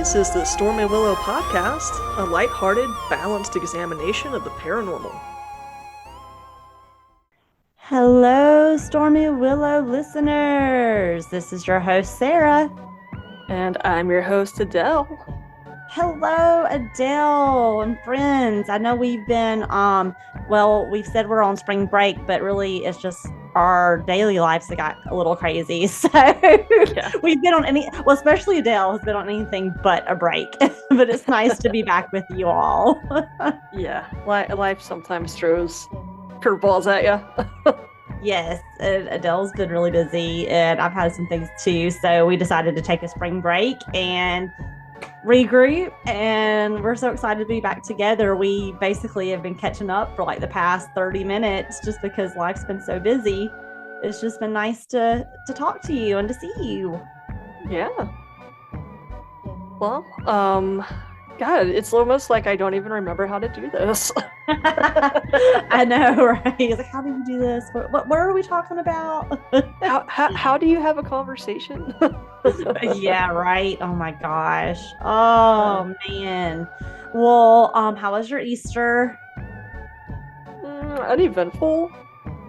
This is the Stormy Willow podcast, a lighthearted, balanced examination of the paranormal. Hello, Stormy Willow listeners. This is your host, Sarah. And I'm your host, Adele. Hello, Adele and friends. I know we've been, we've said we're on spring break, but really it's just our daily lives that got a little crazy. So we've been on especially Adele has been on anything but a break. But it's nice to be back with you all. Yeah, life sometimes throws curveballs at you. Yes, Adele's been really busy, and I've had some things too. So we decided to take a spring break and regroup, and we're so excited to be back together. We basically have been catching up for like the past 30 minutes just because life's been so busy. It's just been nice to talk to you and to see you. Yeah. Well, God, it's almost like I don't even remember how to do this. I know, right? It's like, how do you do this? What are we talking about? how do you have a conversation? Yeah, right. Oh my gosh. Oh man. Well, how was your Easter? Uneventful.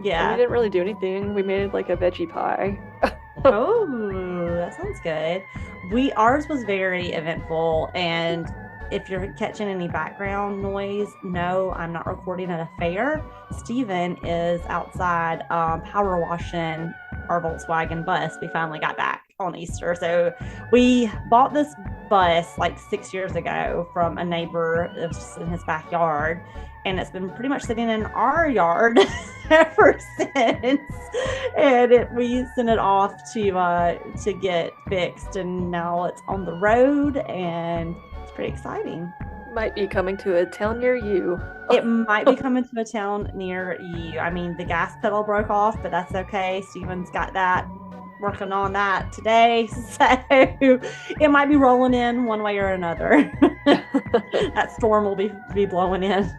Yeah. We didn't really do anything. We made like a veggie pie. Oh, that sounds good. Ours was very eventful, and if you're catching any background noise, no, I'm not recording at a fair. Steven is outside power washing our Volkswagen bus. We finally got back on Easter. So we bought this bus like 6 years ago from a neighbor. It was just in his backyard, and it's been pretty much sitting in our yard ever since. And we sent it off to get fixed, and now it's on the road, and it's pretty exciting. Might be coming to a town near you. It might be coming to a town near you. I mean, the gas pedal broke off, but that's okay. Steven's got that, working on that today. So it might be rolling in one way or another. That storm will be blowing in.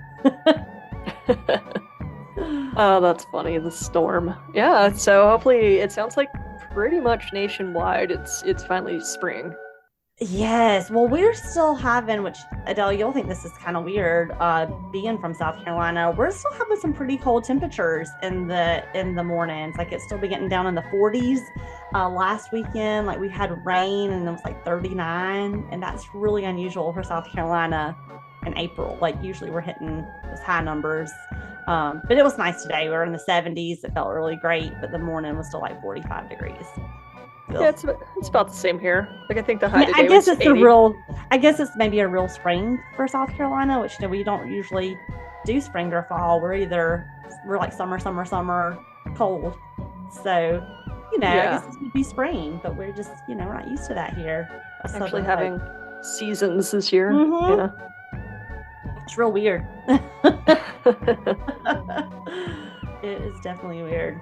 Oh, that's funny. The storm. Yeah, so hopefully it sounds like pretty much nationwide it's finally spring. Yes. Well, we're still having, which Adele, you'll think this is kind of weird, being from South Carolina, we're still having some pretty cold temperatures in the mornings. Like it's still be getting down in the 40s. Last weekend, like we had rain and it was like 39, and that's really unusual for South Carolina in April. Like usually we're hitting those high numbers. But it was nice today. We were in the 70s. It felt really great, but the morning was still like 45 degrees. Yeah, it's about the same here. Like I think the high today I guess was it's 80. I guess it's maybe a real spring for South Carolina, which we don't usually do spring or fall. We're like summer, cold. So, I guess this would be spring, but we're just, we're not used to that here. Actually having seasons this year. Mm-hmm. Yeah. It's real weird. It is definitely weird.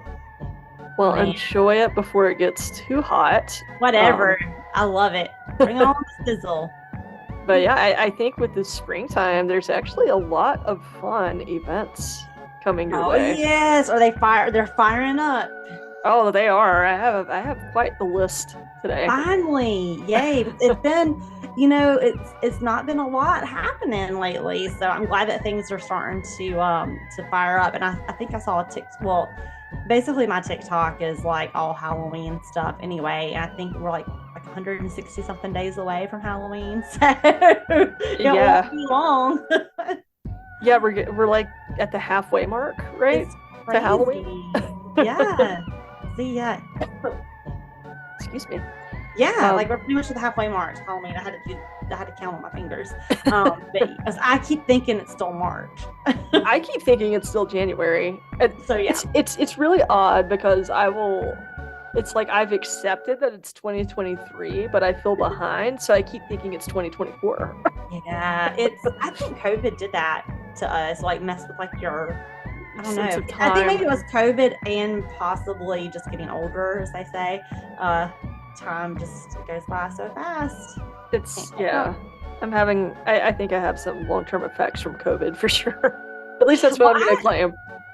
Well, enjoy it before it gets too hot. Whatever. I love it. Bring on the sizzle. But yeah, I think with the springtime, there's actually a lot of fun events coming your way. Oh yes, they're firing up. Oh, they are. I have quite the list today. Finally, yay! It's been, it's not been a lot happening lately, so I'm glad that things are starting to fire up. And I think I saw a TikTok. Basically my TikTok is like all Halloween stuff anyway, and I think we're like 160 something days away from Halloween, so it won't be long. Yeah, we're like at the halfway mark, right? To Halloween. Yeah. See, yeah. Excuse me. Yeah, like we're pretty much at the halfway mark to Halloween. I had to count on my fingers. But I keep thinking it's still March. I keep thinking it's still January. So yeah, it's really odd because it's like I've accepted that it's 2023, but I feel behind, so I keep thinking it's 2024. Yeah, I think COVID did that to us, like mess with like your, I don't know. I think maybe it was COVID and possibly just getting older, as they say. Time just goes by so fast. I think I have some long-term effects from COVID for sure. At least that's what I'm going to claim.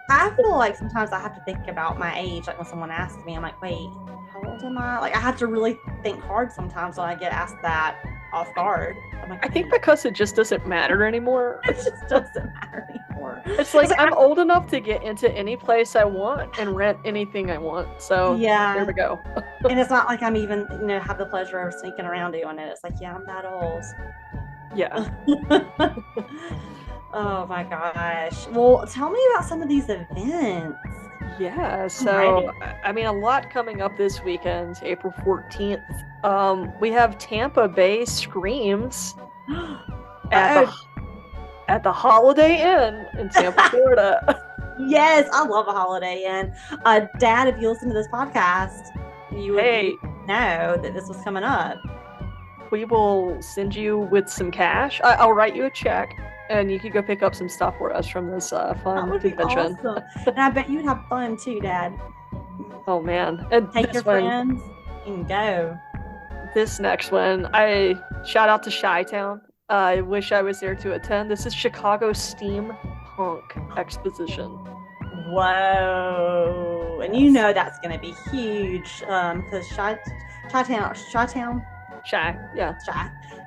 I feel like sometimes I have to think about my age. Like when someone asks me, I'm like, wait, how old am I? Like I have to really think hard sometimes when I get asked that. off guard. I'm like, I think because it just doesn't matter anymore. it just doesn't matter anymore. It's like I'm old enough to get into any place I want and rent anything I want. So yeah, there we go. and it's not like I'm even, have the pleasure of sneaking around doing it. It's like, yeah, I'm that old. Yeah. Oh my gosh. Well, tell me about some of these events. Yeah, so I mean, a lot coming up this weekend, April 14th. We have Tampa Bay Screams at the Holiday Inn in Tampa, Florida. Yes, I love a Holiday Inn. Dad, if you listen to this podcast, you would know that this was coming up. We will send you with some cash. I'll write you a check, and you can go pick up some stuff for us from this fun convention. Awesome. And I bet you'd have fun too, Dad. Oh man! And take your friends and go. This next one, I shout out to Chi-Town. I wish I was there to attend. This is Chicago Steampunk Exposition. Whoa! And you know that's going to be huge because Chi-Town.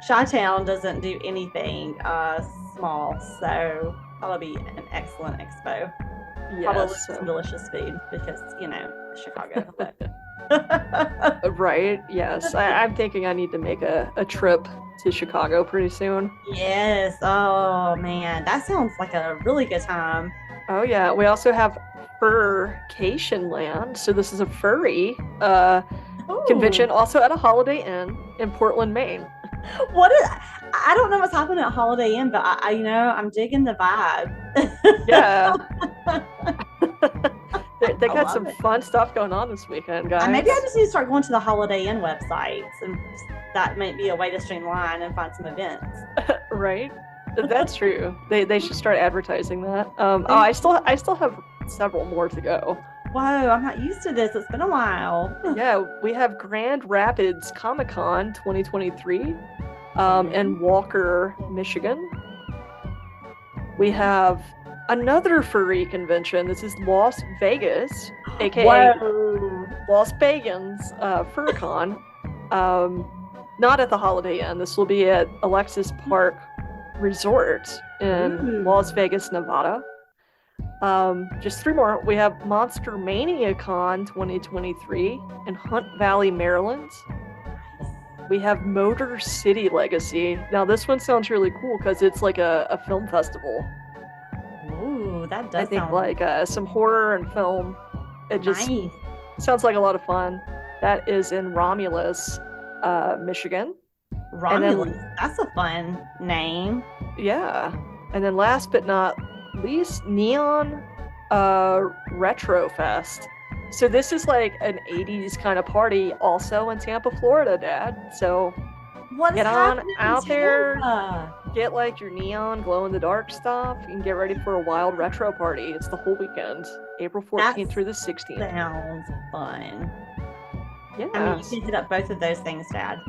Chi-Town doesn't do anything small, so that'll be an excellent expo. Yes, probably some delicious food because Chicago. Right? Yes, I'm thinking I need to make a trip to Chicago pretty soon. Yes. Oh man, that sounds like a really good time. Oh yeah, we also have Furcationland. So this is a furry convention, also at a Holiday Inn in Portland, Maine. I don't know what's happening at Holiday Inn, but I'm digging the vibe. Yeah. They got some fun stuff going on this weekend, guys. Maybe I just need to start going to the Holiday Inn websites, and that might be a way to streamline and find some events. Right? That's true. They should start advertising that. I still have several more to go. Whoa, I'm not used to this. It's been a while. Yeah, we have Grand Rapids Comic-Con 2023 in Walker, Michigan. We have another furry convention. This is Las Vegas, aka Las Bagans Furcon. Not at the Holiday Inn. This will be at Alexis Park Resort in Las Vegas, Nevada. Just three more. We have Monster-Mania Con 2023 in Hunt Valley, Maryland. We have Motor City Legacy. Now this one sounds really cool because it's like a film festival. Ooh, that does. I think like some horror and film. It just sounds like a lot of fun. That is in Romulus, Michigan. Romulus, that's a fun name. Yeah, and then last but not least, Neon Retrofest. So this is like an 80s kind of party also in Tampa, Florida, Dad. So get on out there, get like your neon glow-in-the-dark stuff, and get ready for a wild retro party. It's the whole weekend, April 14th through the 16th. Sounds fun. Yeah. I mean, you can hit up both of those things, Dad.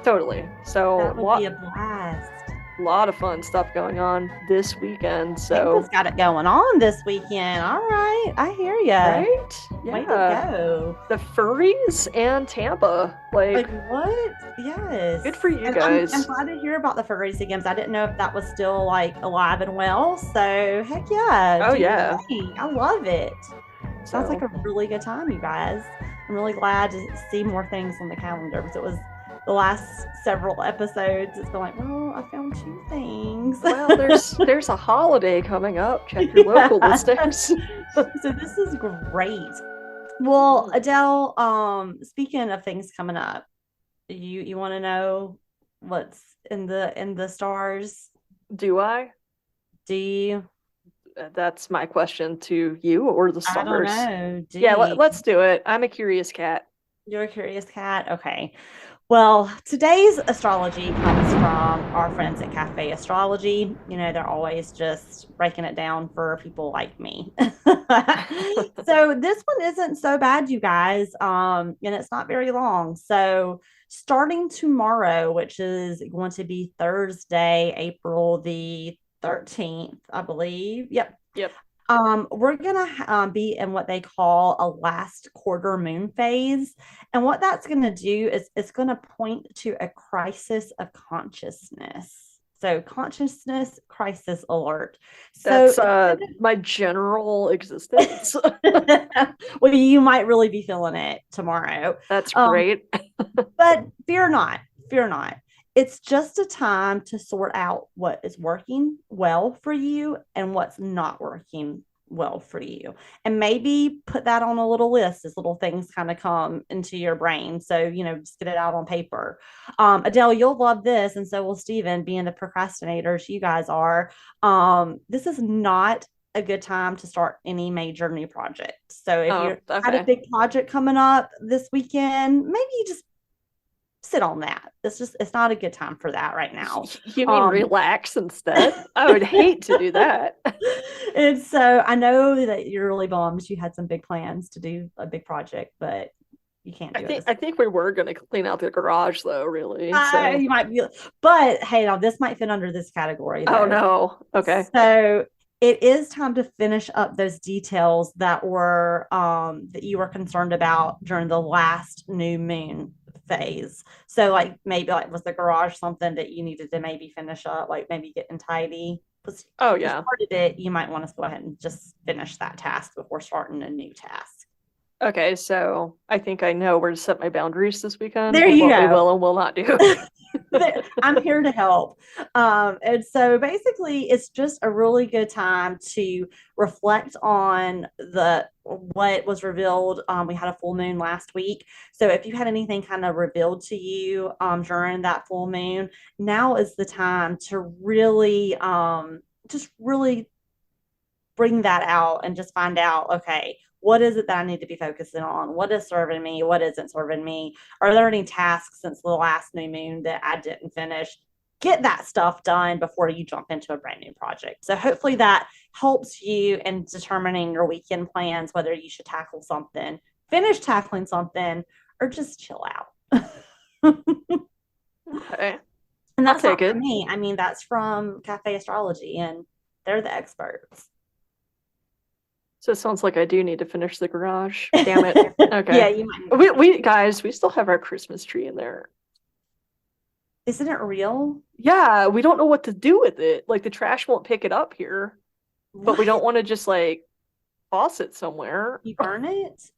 Totally. So that would be a blast. A lot of fun stuff going on this weekend. So Tampa's got it going on this weekend. All right, I hear you. Right? Yeah. Way to go. The furries and Tampa, like what? Yes. Good for you guys. I'm glad to hear about the furries again. I didn't know if that was still like alive and well. So heck yeah. Oh yeah. I love it. Sounds like a really good time, you guys. I'm really glad to see more things on the calendar because it was the last several episodes. It's been like, well, I found two things. Well, there's a holiday coming up. Check your local listings. So this is great. Well, Adele, speaking of things coming up, you want to know what's in the stars? Do I? Do you? That's my question to you or the stars. I don't know. Yeah, let's do it. I'm a curious cat. You're a curious cat? Okay. Well, today's astrology comes from our friends at Cafe Astrology. They're always just breaking it down for people like me. So this one isn't so bad, you guys. And it's not very long. So starting tomorrow, which is going to be Thursday, April the 13th, I believe. Yep. We're gonna be in what they call a last quarter moon phase, and what that's gonna do is it's gonna point to a crisis of consciousness. So consciousness crisis alert. So That's my general existence. well, you might really be feeling it tomorrow. That's great. But fear not, fear not. It's just a time to sort out what is working well for you and what's not working well for you. And maybe put that on a little list as little things kind of come into your brain. So, just get it out on paper. Adele, you'll love this. And so will Steven, being the procrastinators you guys are. This is not a good time to start any major new project. So if you had a big project coming up this weekend, maybe you just sit on that. It's not a good time for that right now. You mean relax instead? I would hate to do that. And so I know that you're really bummed you had some big plans to do a big project, but you can't do it. I think we were going to clean out the garage though, really. You might be, but hey, now this might fit under this category though. Oh no. Okay. So it is time to finish up those details that were that you were concerned about during the last new moon phase. So maybe was the garage something that you needed to maybe finish up, like maybe getting tidy? Oh yeah. Started it, you might want to go ahead and just finish that task before starting a new task. Okay, so I think I know where to set my boundaries this weekend. There you go. What we will and will not do. I'm here to help. And so basically it's just a really good time to reflect on what was revealed. We had a full moon last week. So if you had anything kind of revealed to you during that full moon, now is the time to really just really bring that out and just find out, okay, what is it that I need to be focusing on? What is serving me? What isn't serving me? Are there any tasks since the last new moon that I didn't finish? Get that stuff done before you jump into a brand new project. So hopefully that helps you in determining your weekend plans, whether you should tackle something, finish tackling something, or just chill out. Okay. And that's not for me. I mean, that's from Cafe Astrology, and they're the experts. So it sounds like I do need to finish the garage. Damn it. Okay. Yeah, you might. We guys, we still have our Christmas tree in there. Isn't it real? Yeah, we don't know what to do with it. Like the trash won't pick it up here. What? But we don't want to just toss it somewhere. You burn it?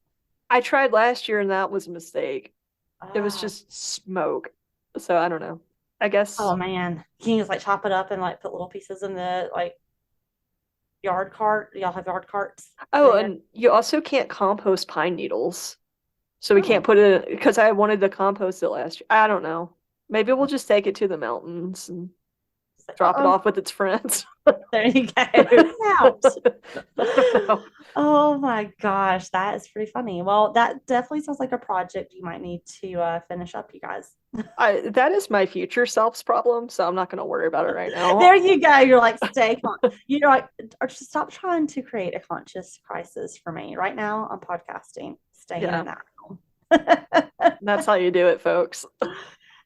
I tried last year and that was a mistake. It was just smoke. So I don't know. I guess. Oh man. Can you just chop it up and put little pieces in the yard cart? Y'all have yard carts? Oh, and you also can't compost pine needles. So we can't put it in, because I wanted to compost it last year. I don't know. Maybe we'll just take it to the mountains and drop it off with its friends. There you go. Oh my gosh, that is pretty funny. Well, that definitely sounds like a project you might need to finish up, you guys. That is my future self's problem, so I'm not going to worry about it right now. There you go. You're stay calm. Or just stop trying to create a conscious crisis for me. Right now, I'm podcasting. Stay in that realm. That's how you do it, folks.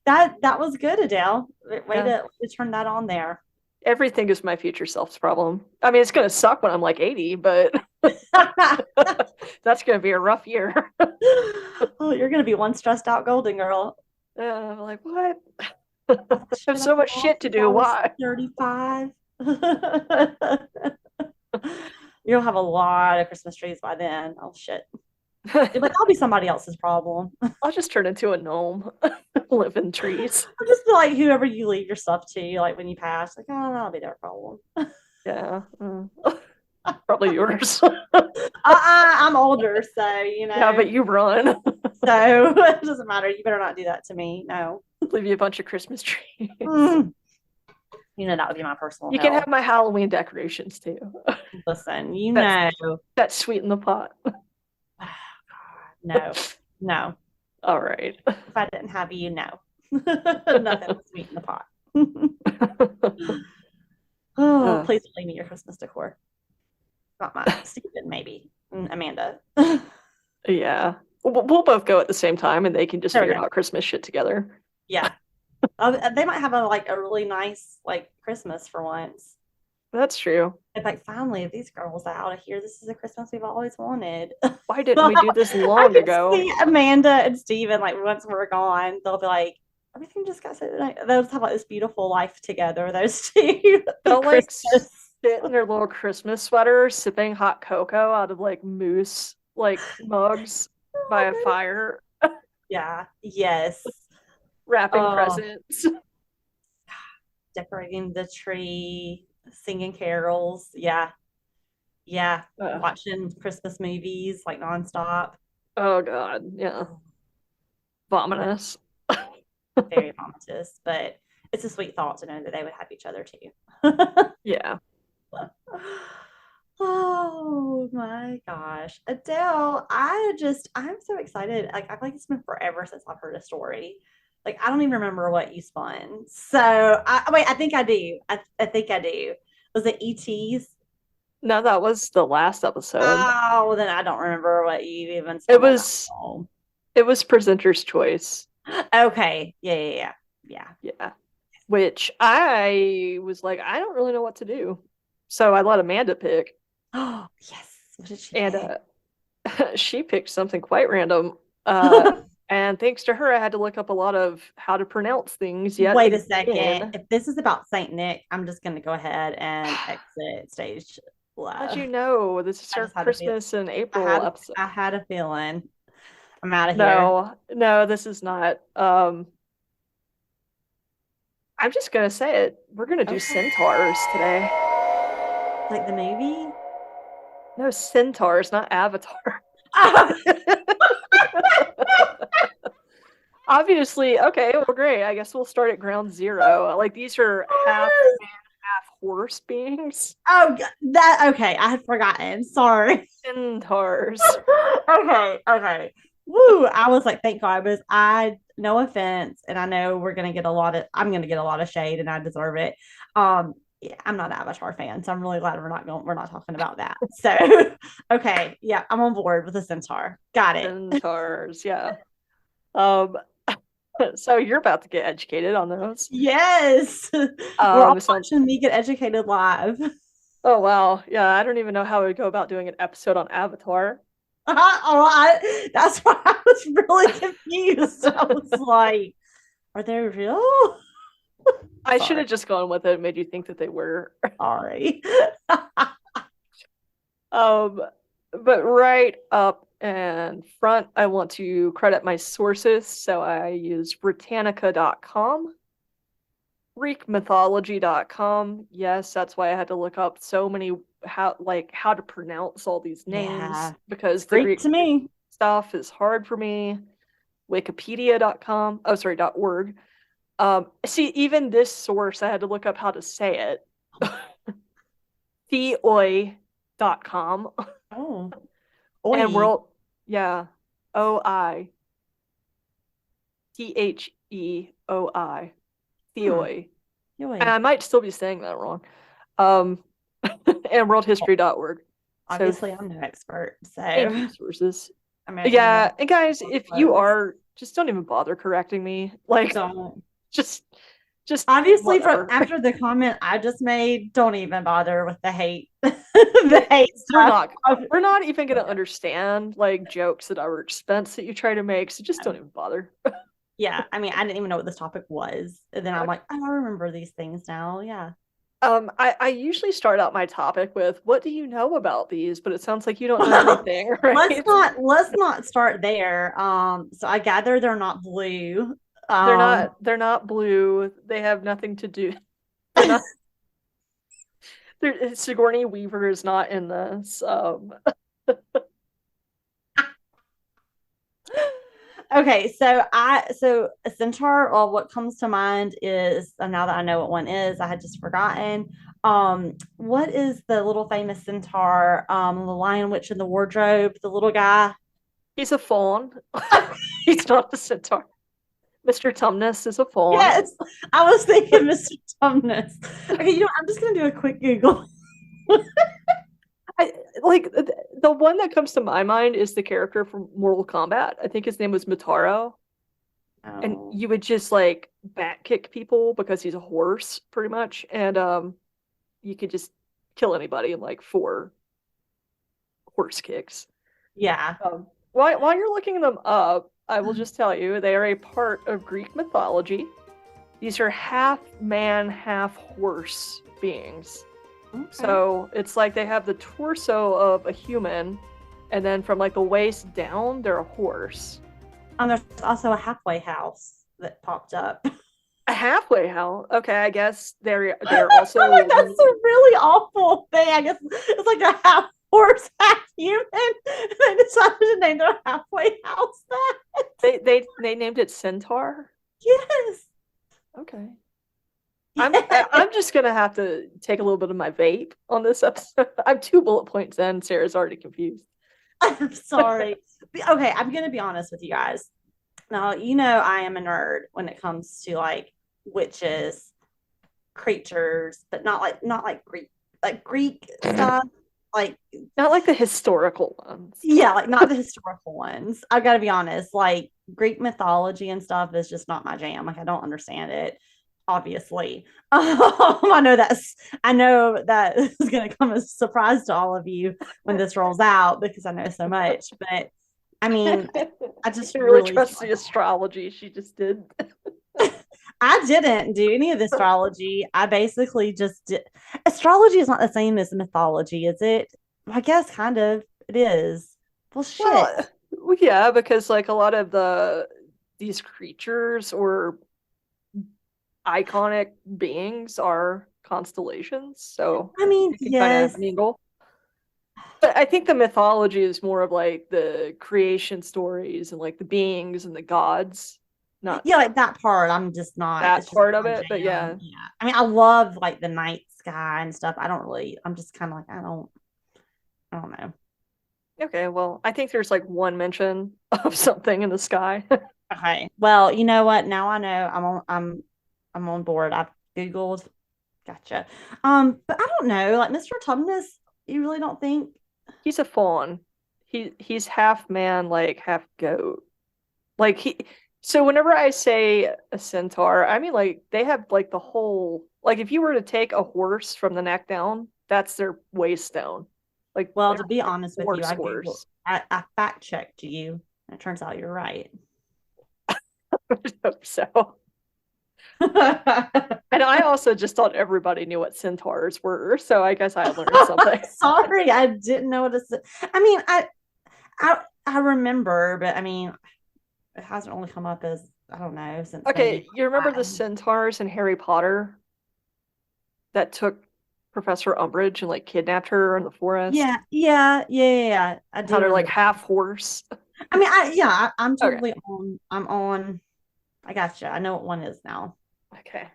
That was good, Adele. Way to turn that on there. Everything is my future self's problem. I mean, it's going to suck when I'm 80, but that's going to be a rough year. Oh, you're going to be one stressed out golden girl. I'm what? I have so much shit to do. Why? 35. You'll have a lot of Christmas trees by then. Oh, shit. I'll be somebody else's problem. I'll just turn into a gnome. Live in trees. I'll just be whoever you leave your stuff to, when you pass. Oh, that'll be their problem. Yeah. Probably yours. I'm older, so, Yeah, but you run. So it doesn't matter. You better not do that to me. No. Leave you a bunch of Christmas trees. That would be my personal You can have my Halloween decorations, too. Listen, that's sweet in the pot. No. All right. If I didn't have you, no. Nothing sweet in the pot. Please don't leave me your Christmas decor. Not mine. Stephen, maybe. Amanda. Yeah. We'll both go at the same time and they can just figure out Christmas shit together. Yeah. They might have a really nice Christmas for once. That's true. It's like, finally, these girls are out of here. This is the Christmas we've always wanted. Why didn't we do this I long can ago? see Amanda and Steven, like, once we're gone, they'll be like, everything just got so, like, they'll just have like this beautiful life together, those two. They'll like Christmas. sit in their little Christmas sweaters, sipping hot cocoa out of like moose like mugs by a fire, Yeah. Yes. wrapping Oh, presents. decorating the tree, singing carols. Yeah. Yeah. Uh, Watching Christmas movies like nonstop. oh God, yeah, vomitous. Very momentous, but it's a sweet thought to know that they would have each other too. Yeah. Oh my gosh. Adele, I'm so excited. Like, I feel like it's been forever since I've heard a story. Like, I don't even remember what you spun. So, wait, I think I do. I think I do. Was it ETs? No, that was the last episode. Oh, well, then I don't remember what you even It spun on that was call. it was presenter's choice. Okay. Yeah, yeah, yeah. Yeah. Which I was like, I don't really know what to do. So I let Amanda pick. Oh, yes. What did she And pick? she picked something quite random. And thanks to her, I had to look up a lot of how to pronounce things yet Wait a second. again. If this is about Saint Nick, I'm just going to go ahead and exit stage How'd you left. know? This is I our just had a feel. Christmas and April episode. I had a feeling. I'm out of here. No, this is not. I'm just gonna say it. We're gonna do Okay. centaurs today. Like the movie? No, centaurs, not Avatar. Obviously, okay, well, great. I guess we'll start at ground zero. Like these are half man, half horse beings. Oh, that okay. I had forgotten. Sorry. Centaurs. Okay, okay. Woo! I was like, thank God, because no offense, and I know I'm gonna get a lot of shade, and I deserve it. Yeah, I'm not an Avatar fan, so I'm really glad we're not talking about that. So, okay, yeah, I'm on board with the centaur. Got it. Centaurs, yeah. Um, so you're about to get educated on those. Yes, we're all So watching me get educated live. oh wow, yeah, I don't even know how I would go about doing an episode on Avatar. That's why I was really confused. I was like, are they real? I should have just gone with it and made you think that they were. Sorry. Um, but right up and front, I want to credit my sources. So I use Britannica.com, GreekMythology.com. Yes, that's why I had to look up so many how to pronounce all these names Yeah, because the Greek Greek to me. stuff is hard for me. Wikipedia.com. Oh, sorry, .org. See, even this source, I had to look up how to say it. Theoi.com. Oh, And oi. world, yeah, OITHEOI, Hmm. Theoi. And Oi. I might still be saying that wrong. Um, and worldhistory.org. So Obviously, I'm no expert, thank you, so sources. American Yeah, University and guys, if you closed. are, just don't even bother correcting me. Like, Don't. just, just Obviously, from whatever. after the comment I just made, don't even bother with the hate, the hate We're stuff. not, we're not even gonna understand like jokes at our expense that you try to make. So just don't even bother. Yeah, I mean, I didn't even know what this topic was, and then I'm Okay. like, oh, I remember these things now. Yeah. I usually start out my topic with, what do you know about these? But it sounds like you don't know anything, right? Let's not start there. So I gather they're not blue. They're not blue. They have nothing to do. They're not Sigourney Weaver is not in this. Okay, so a centaur, well, what comes to mind is now that I know what one is, I had just forgotten. What is the little famous centaur? The Lion Witch in the Wardrobe, the little guy. He's a fawn. He's not a centaur. Mr. Tumnus is a fawn. Yes, I was thinking Mr. Tumnus. Okay, I'm just gonna do a quick Google. I like the one that comes to my mind is the character from Mortal Kombat. I think his name was Motaro. And Oh, you would just like back kick people because he's a horse, pretty much. And you could just kill anybody in like 4 horse kicks. Yeah. While you're looking them up, I will just tell you they are a part of Greek mythology. These are half man, half horse beings. Okay. So it's like they have the torso of a human, and then from like the waist down, they're a horse. And there's also a halfway house that popped up. A halfway house? Okay, I guess they're also. I'm like, that's a really awful thing. I guess it's like a half horse, half human. They decided to name their halfway house that. They named it Centaur? Yes. Okay. I'm just gonna have to take a little bit of my vape on this episode. I'm 2 bullet points in. Sarah's already confused. I'm sorry. Okay, I'm gonna be honest with you guys. Now, I am a nerd when it comes to like witches, creatures, but not like Greek stuff. Like not like the historical ones. Yeah, like not the historical ones. I've got to be honest. Like Greek mythology and stuff is just not my jam. Like I don't understand it. Obviously, I know that is going to come as a surprise to all of you when this rolls out because I know so much. But I mean, I just really trust the astrology. She just did. I didn't do any of the astrology. I basically just did. Astrology is not the same as mythology, is it? I guess kind of it is. Well, shit. Well, yeah, because like a lot of these creatures or iconic beings are constellations. So I mean, yes. Kind of mingle. But I think the mythology is more of like the creation stories and like the beings and the gods. Not like that part. I'm just not that part of it, but yeah. I mean, I love like the night sky and stuff. I'm just kind of like I don't know. Okay, well, I think there's like one mention of something in the sky. Okay. Well, you know what? Now I know I'm on board. I've Googled. Gotcha. But I don't know. Like Mr. Tumnus, you really don't think he's a fawn? He's half man, like half goat. Like so whenever I say a centaur, I mean like they have like the whole like if you were to take a horse from the neck down, that's their waist down. Like well, to be honest with you, I fact checked you. And it turns out you're right. I hope so. And I also just thought everybody knew what centaurs were, so I guess I learned something. Sorry, I didn't know what to say. I mean, I remember, but I mean, it hasn't only come up as I don't know since. Okay, you remember the centaurs in Harry Potter that took Professor Umbridge and like kidnapped her in the forest? Yeah. I do. How they're like half horse. I mean, I'm totally on. I'm on. I gotcha. I know what one is now. Okay.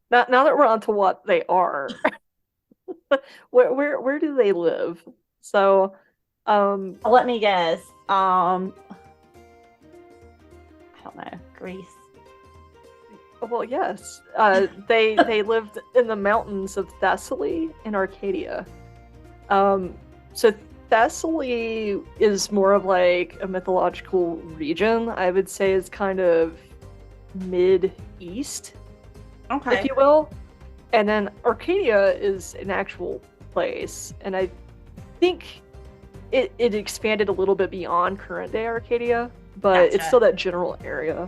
Now that we're on to what they are, where do they live? So, let me guess. I don't know. Greece. Well, yes. They lived in the mountains of Thessaly in Arcadia. So Thessaly is more of like a mythological region. I would say is kind of mid-east, if you will. And then Arcadia is an actual place, and I think it expanded a little bit beyond current day Arcadia, but it's still that general area.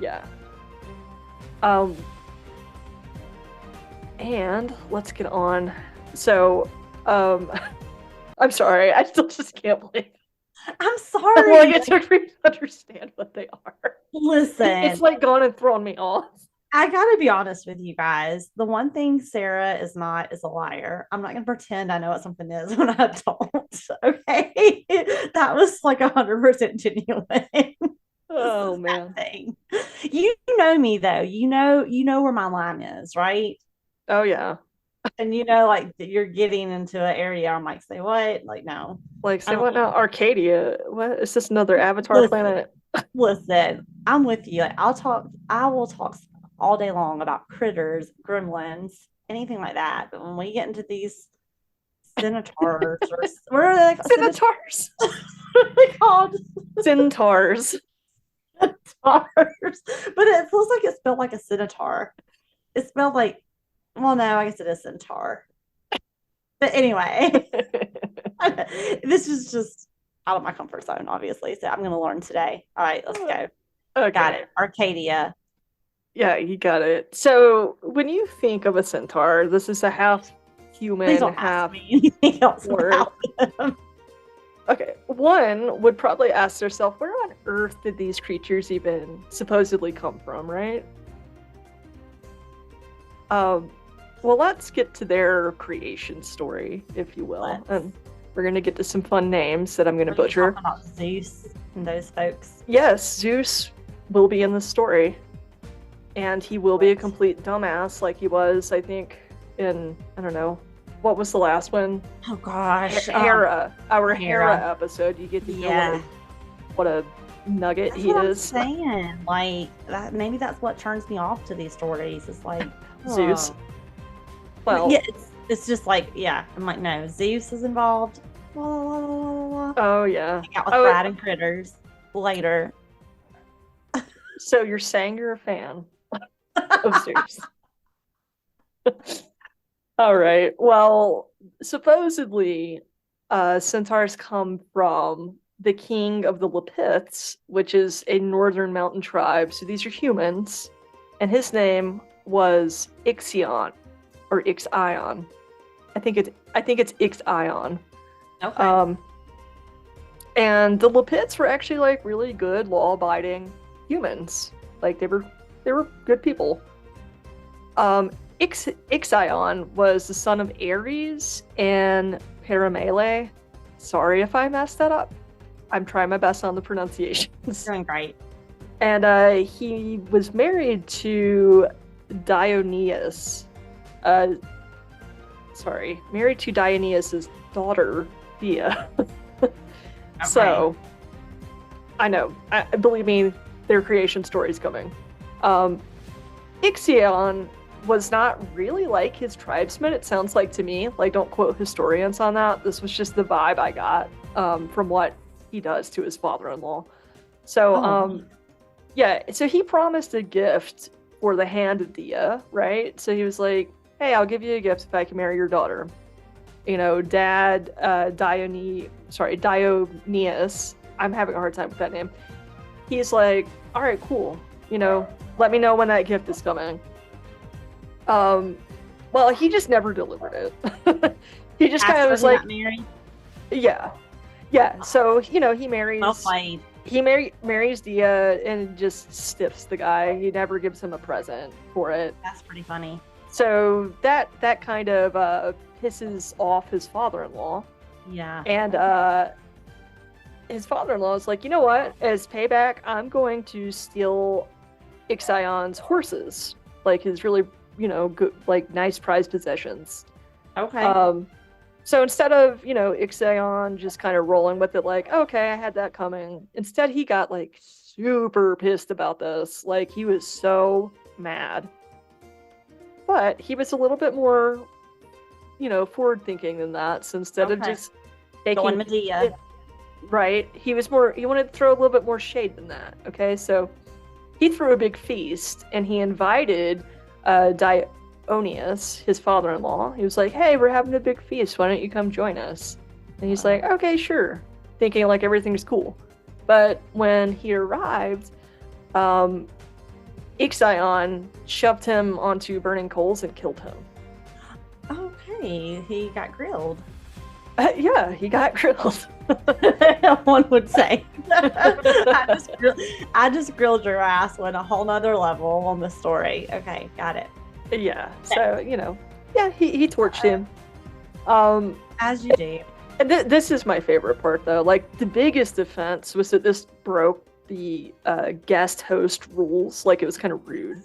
Yeah. And let's get on. So, I'm sorry, I still just can't believe. I'm sorry. Like it took me to understand what they are. Listen, it's like gone and thrown me off. I gotta be honest with you guys. The one thing Sarah is not is a liar. I'm not gonna pretend I know what something is when I don't. Okay, that was like 100% genuine. Oh man, thing. You know me though. You know where my line is, right? Oh yeah. And like you're getting into an area. I'm like, say what? Like no. Like say what now? Arcadia? What is this? Another Avatar planet? Listen, I'm with you. Like, I will talk all day long about critters, gremlins, anything like that. But when we get into these centaurs, or what are they like? Centaurs? What are they called? Centaurs. Centaurs. But it feels like it's spelled like a centaur. It's spelled like Well, no, I guess it is centaur. But anyway, this is just out of my comfort zone, obviously. So I'm going to learn today. All right, let's go. Okay. Got it. Arcadia. Yeah, you got it. So when you think of a centaur, this is a half human, Please don't half ask me anything else word. about them. Okay, one would probably ask themselves, where on earth did these creatures even supposedly come from, right? Well, let's get to their creation story, if you will. Let's. And we're going to get to some fun names that I'm going to butcher. About Zeus and those folks. Yes, Zeus will be in the story. And he will be a complete dumbass like he was, I think, in, I don't know, what was the last one? Oh, gosh. Hera. Our Hera episode. You get to know what a nugget that's he what is. I'm saying. Like, that, maybe that's what turns me off to these stories. It's like, Zeus. Well, yeah, it's just like, I'm like, no, Zeus is involved. Oh, yeah. Hang out with Brad and Critters later. So you're saying you're a fan of Zeus. All right. Well, supposedly, centaurs come from the king of the Lapiths, which is a northern mountain tribe. So these are humans, and his name was Ixion, or Ixion. I think it's Ixion. Okay. And the Lapiths were actually like really good, law-abiding humans. Like they were good people. Ixion was the son of Ares and Paramele. Sorry if I messed that up. I'm trying my best on the pronunciations. Doing great. And he was married to Dioneus. Married to Dioneus's daughter, Dia. So, I know. Believe me, their creation story's coming. Ixion was not really like his tribesmen, it sounds like to me. Like, don't quote historians on that. This was just the vibe I got from what he does to his father-in-law. So, so he promised a gift for the hand of Dia, right? So he was like, hey, I'll give you a gift if I can marry your daughter. You know, Dad, Dioneus, I'm having a hard time with that name. He's like, all right, cool. You know, let me know when that gift is coming. Well, he just never delivered it. He just kind of was like, yeah. So, you know, he marries. Well played. He marries Dia and just stiffs the guy. He never gives him a present for it. That's pretty funny. So that kind of pisses off his father-in-law. Yeah. And his father-in-law is like, you know what? As payback, I'm going to steal Ixion's horses, like his really, you know, good, like nice prized possessions. Okay. So instead of, you know, Ixion just kind of rolling with it, like, okay, I had that coming. Instead, he got like super pissed about this. Like, he was so mad. But he was a little bit more, you know, forward-thinking than that. So instead of just taking Medea, right, he wanted to throw a little bit more shade than that. Okay, so he threw a big feast and he invited Dioneus, his father-in-law. He was like, hey, we're having a big feast. Why don't you come join us? And he's like, okay, sure. Thinking like everything's cool. But when he arrived, Ixion shoved him onto burning coals and killed him. Okay, he got grilled. Yeah, he got grilled. One would say. I just grilled your ass on a whole nother level on the story. Okay, got it. Yeah, so, you know, yeah, he torched him. As you do. And this is my favorite part, though. Like, the biggest offense was that this broke the guest host rules. Like, it was kind of rude.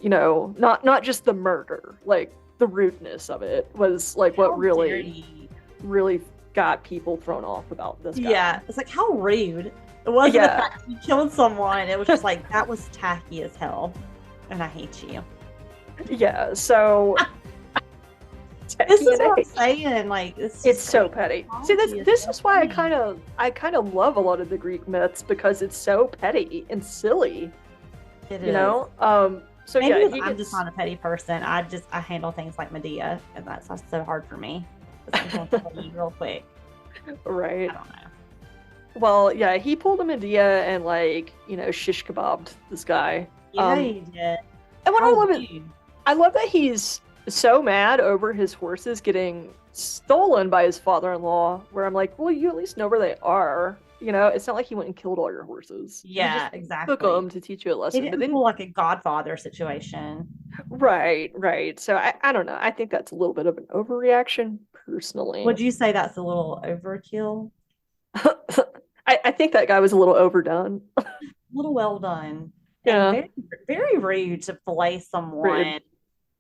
You know, not just the murder, like, the rudeness of it was, like, what really got people thrown off about this guy. Yeah, it's like, how rude. It wasn't the fact you killed someone. It was just like, that was tacky as hell. And I hate you. Yeah, so... This is what I'm saying. Like, it's so petty. See, this is why I kind of love a lot of the Greek myths, because it's so petty and silly. It you know? So Maybe yeah, because he I'm just gets not a petty person. I handle things like Medea, and that's so hard for me. I'm going to tell you real quick. right. I don't know. Well, yeah, he pulled a Medea and like, shish kebabbed this guy. Yeah, you did. And what How I love it, rude. I love that he's so mad over his horses getting stolen by his father-in-law, where I'm like, well, you at least know where they are. It's not like he went and killed all your horses. He just Yeah, took exactly. them to teach you a He lesson. But didn't then, pull like a Godfather situation. right, right. So I don't know. I think that's a little bit of an overreaction, personally. Would you say that's a little overkill? I think that guy was a little overdone. A little well done. And Yeah, very, very rude to fillet rude. someone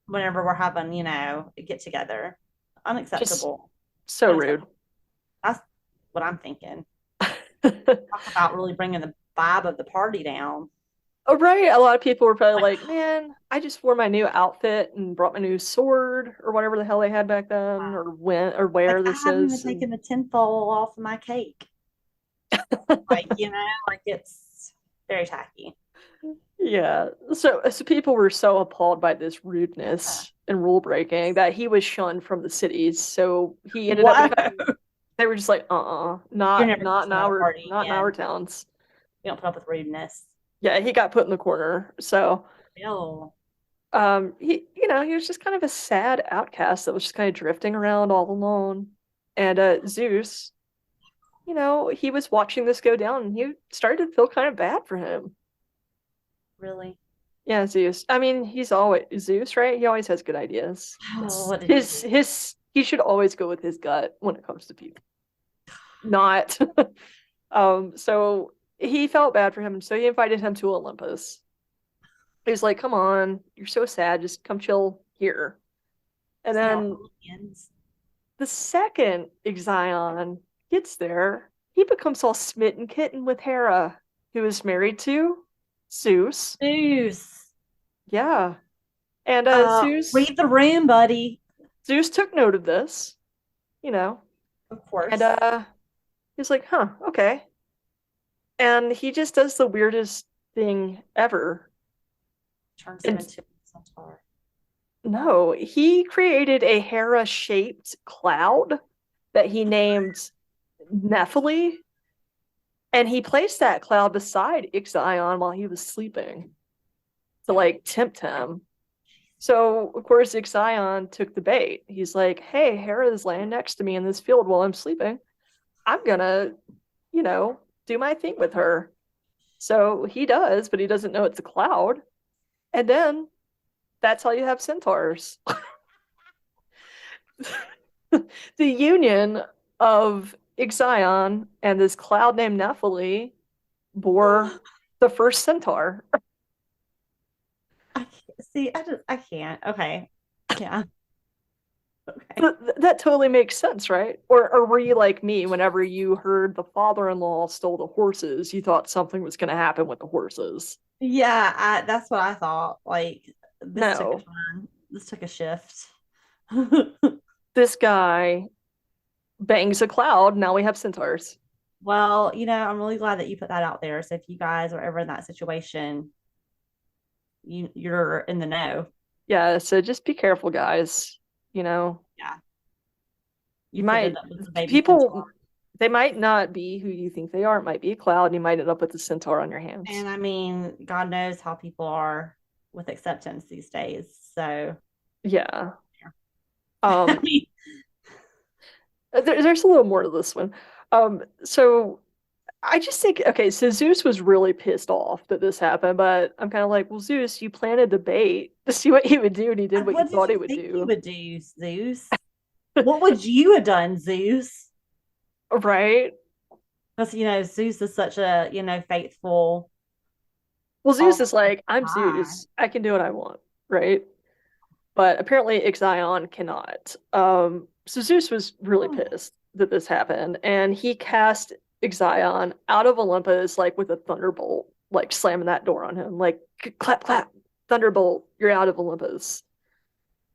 whenever we're having, a get together. Just Unacceptable. so rude. Unacceptable. That's what I'm thinking. Talk about really bringing the vibe of the party down. Oh, right. A lot of people were probably like, man, I just wore my new outfit and brought my new sword or whatever the hell they had back then, or when or Like where I this haven't even is. taken the tinfoil off of my cake. Like it's very tacky. Yeah. So people were so appalled by this rudeness and rule breaking that he was shunned from the cities. So he ended up Wow. becoming, they were just like, You're not never not in at a our party not in our again. towns. You don't put up with rudeness. Yeah, he got put in the corner. So Ew. he was just kind of a sad outcast that was just kind of drifting around all alone. And Zeus, he was watching this go down and he started to feel kind of bad for him. Really? Yeah, Zeus. I mean, he's always Zeus, right? He always has good ideas. Oh, It's what did he do? his he should always go with his gut when it comes to people. Not so he felt bad for him, and so he invited him to Olympus. He's like, "Come on, you're so sad, just come chill here." And See all then Philippians. the second Ixion gets there, he becomes all smitten kitten with Hera, who is married to Zeus. Zeus. Yeah. And Read the room, buddy. Zeus took note of this, you know, Of and course. he's like, huh, okay. And he just does the weirdest thing ever. Turns him And into a centaur. no, he created a Hera-shaped cloud that he named Nephili, and he placed that cloud beside Ixion while he was sleeping to like tempt him. So of course Ixion took the bait. He's like, "Hey, Hera is laying next to me in this field while I'm sleeping. I'm gonna, do my thing with her." So he does, but he doesn't know it's a cloud. And then that's how you have centaurs. The union of Ixion and this cloud named Nephili bore the first centaur. I can't, see, I can't. Okay. Yeah. Okay. That totally makes sense, right? Or were you like me whenever you heard the father-in-law stole the horses, you thought something was going to happen with the horses? Yeah, that's what I thought. Like this took a No. turn. This took a shift. This guy bangs a cloud, now we have centaurs. Well, I'm really glad that you put that out there. So if you guys are ever in that situation, you're in the know. Yeah, so just be careful, guys. You know, Yeah. you You could might end up with a baby people centaur. they might not be who you think they are. It might be a cloud, and you might end up with a centaur on your hands. And I mean, God knows how people are with acceptance these days. So Yeah. I Um, mean, there's a little more to this one. So I just think, okay, so Zeus was really pissed off that this happened, but I'm kind of like, well, Zeus, you planted the bait to see what he would do, and he did what you what did thought he you would think you do, would do, Zeus? What would you have done, Zeus? right? Because Zeus is such a faithful, Well, all Zeus is like, I'm guy. Zeus, I can do what I want, right? But apparently Ixion cannot. So Zeus was really Oh, pissed that this happened, and he cast Ixion out of Olympus like with a thunderbolt, like slamming that door on him, like clap clap, thunderbolt, you're out of Olympus.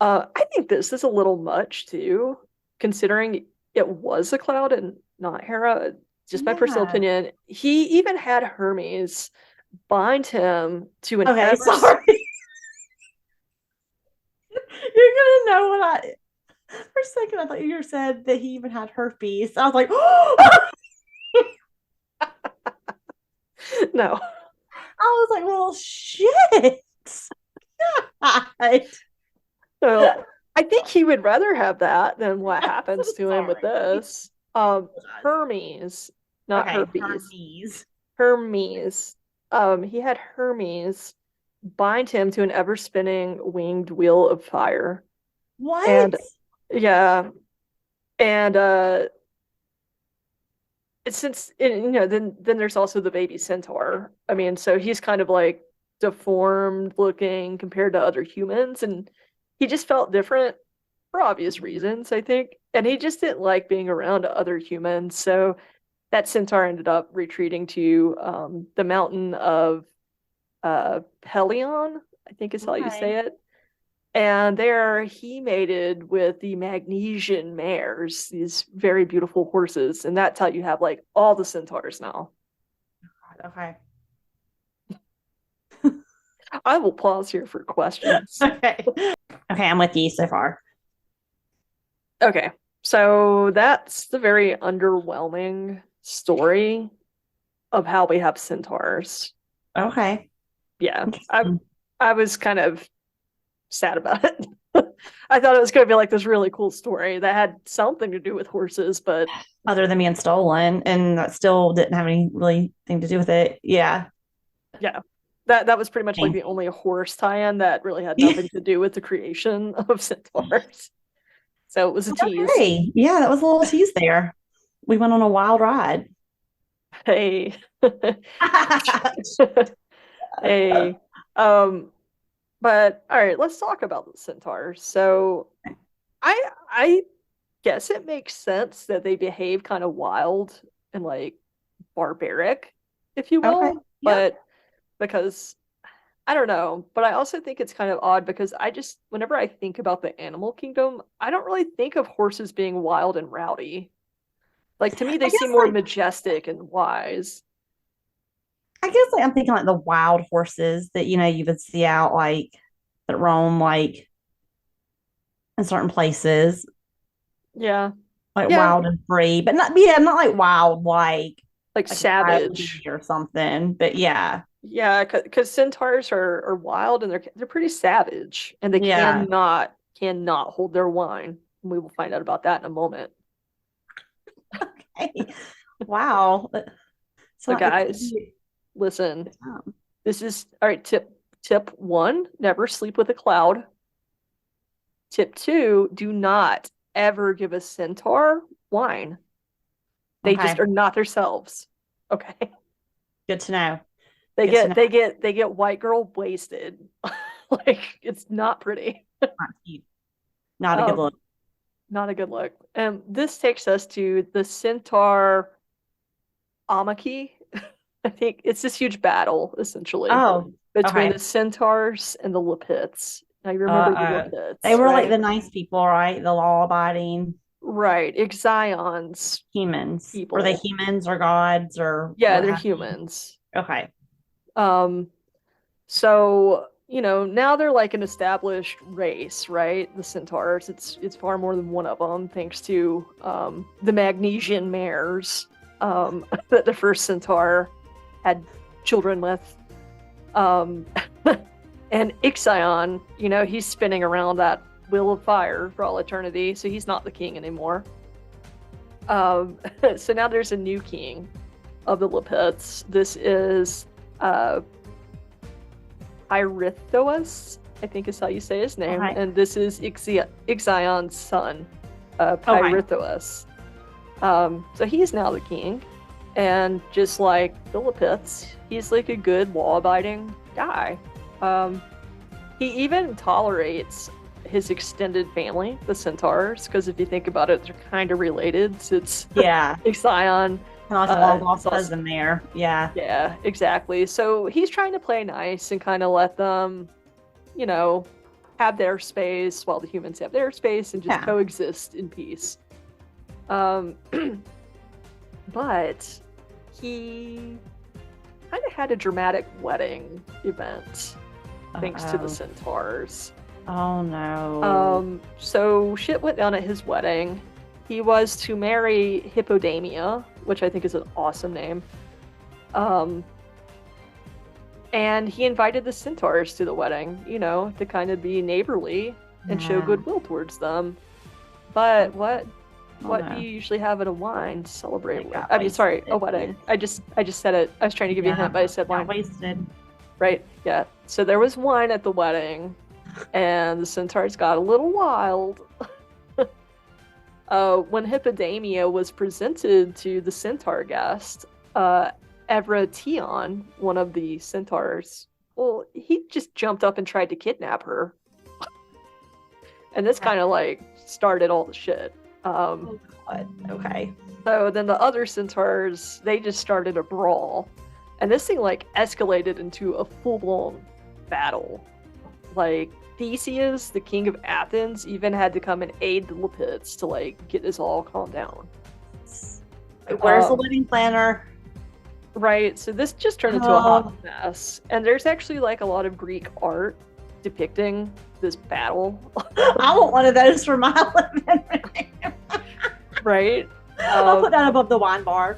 I think this is a little much too, considering it was a cloud and not Hera. Just my personal yeah. opinion. He even had Hermes bind him to an Okay, ever sorry. know what for a second I thought you said that he even had herpes. I was like, oh! No. I was like, well, shit. God. So I think he would rather have that than what happens to him with Sorry. this. Hermes, not Okay, herpes. Hermes. He had Hermes bind him to an ever-spinning winged wheel of fire. What? And yeah. And then there's also the baby centaur. I mean, so he's kind of like deformed looking compared to other humans, and he just felt different for obvious reasons, I think. And he just didn't like being around other humans. So that centaur ended up retreating to the mountain of Pelion, I think is how you say it. And there he mated with the Magnesian mares, these very beautiful horses. And that's how you have like all the centaurs now. Okay. I will pause here for questions. Okay, I'm with you so far. Okay. So that's the very underwhelming story of how we have centaurs. Okay. Yeah. I was kind of sad about it. I thought it was going to be like this really cool story that had something to do with horses, but other than being stolen, and that still didn't have any really thing to do with it. Yeah. That was pretty much like the only horse tie-in that really had nothing to do with the creation of centaurs. So it was a tease. Okay. Yeah, that was a little tease there. We went on a wild ride. Hey. Hey. But all right, let's talk about the centaurs. So I guess it makes sense that they behave kind of wild and like barbaric, if you will. Okay. But because I don't know, but I also think it's kind of odd because whenever I think about the animal kingdom, I don't really think of horses being wild and rowdy. Like to me, they seem more majestic and wise. I guess I'm thinking like the wild horses that you would see out like that roam like in certain places. Yeah. Like wild and free, but not like wild like savage or something. But yeah. Yeah, because centaurs are wild and they're pretty savage and they cannot hold their wine. We will find out about that in a moment. Okay. Wow. So guys, listen. This is all right. Tip 1, never sleep with a cloud. Tip 2, do not ever give a centaur wine. They just are not themselves. Okay. Good to know. They get white girl wasted. Like it's not pretty. Not a good look. Not a good look. And this takes us to the centaur Amaki. I think it's this huge battle essentially between the centaurs and the Lapiths. Now you remember the Lapiths. They were like the nice people, right? The law-abiding. Right. Ixion's humans. People. Are they humans or gods or they're humans. Okay. So, now they're like an established race, right? The centaurs. It's far more than one of them, thanks to the Magnesian mares that the first centaur had children with. And Ixion, he's spinning around that wheel of fire for all eternity, so he's not the king anymore. So now there's a new king of the Lapiths. This is Pyrithous, I think is how you say his name, and this is Ixion's son, Pyrithous. So he's now the king, and just like the Lapiths, he's like a good law-abiding guy. He even tolerates his extended family, the centaurs, because if you think about it, they're kind of related. So it's Ixion. Long-lost cousin there. Yeah, exactly. So he's trying to play nice and kind of let them, have their space while the humans have their space and just coexist in peace. But he kind of had a dramatic wedding event thanks to the centaurs. Oh no. So shit went down at his wedding. He was to marry Hippodamia, which I think is an awesome name. Um, and he invited the centaurs to the wedding, to kind of be neighborly and show Yeah. goodwill towards them. But what Oh what do no. you usually have at a wine to celebrate It with? got I mean, sorry, a wasted. wedding. I just said it. I was trying to give you a hint, but I said Got wine. wasted. Right? Yeah. So there was wine at the wedding, and the centaurs got a little wild. When Hippodamia was presented to the centaur guest, Evration, one of the centaurs, well, he just jumped up and tried to kidnap her. And this kind of like started all the shit. Oh God. Okay. So then the other centaurs, they just started a brawl. And this thing like escalated into a full-blown battle. Like Theseus, the king of Athens, even had to come and aid the Lapiths to like get this all calmed down. Where's the wedding planner? Right, so this just turned into a hot mess. And there's actually like a lot of Greek art depicting this battle. I want one of those for my living room. Right? I'll put that above the wine bar.